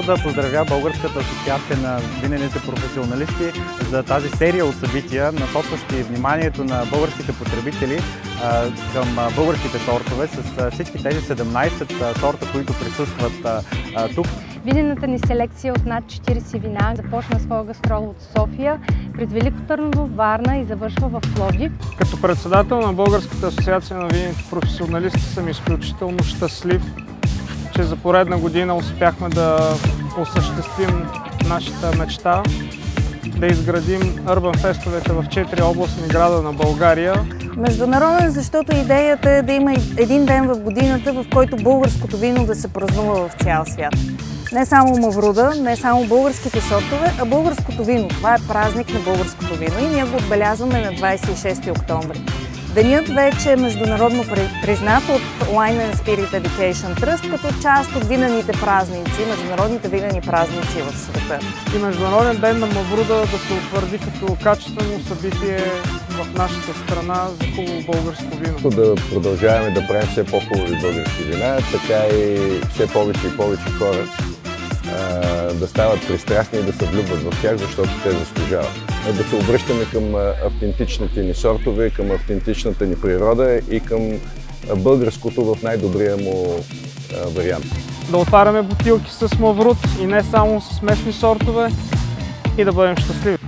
да поздравя Българската асоциация на винените професионалисти за тази серия от събития, насочващи вниманието на българските потребители към българските сортове с всички тези 17 сорта, които присъстват тук. Винената ни селекция от над 40 вина започна своя гастрол от София, през Велико Търново, Варна и завършва в Пловдив. Като председател на Българската асоциация на винените професионалисти съм изключително щастлив, че за поредна година успяхме да осъществим нашата мечта, да изградим Urban Fest-овете в 4 областни града на България. Международен, защото идеята е да има един ден в годината, в който българското вино да се празнува в цял свят. Не само Мавруда, не само българските сортове, а българското вино. Това е празник на българското вино и ние го отбелязваме на 26 октомври. Денят вече е международно признат от Wine and Spirit Education Trust като част от винените празници, международните винени празници в света. И Международен ден на Мавруда да се утвърди като качествено събитие в нашата страна за хубаво българско вино. Да продължаваме да правим все по-хубави български вина, така и все повече и повече хора да стават пристрастни и да се влюбват в тях, защото те заслужават. Да се обръщаме към автентичните ни сортове, към автентичната ни природа и към българското в най-добрия му вариант. Да отваряме бутилки с Мавруд и не само с местни сортове и да бъдем щастливи.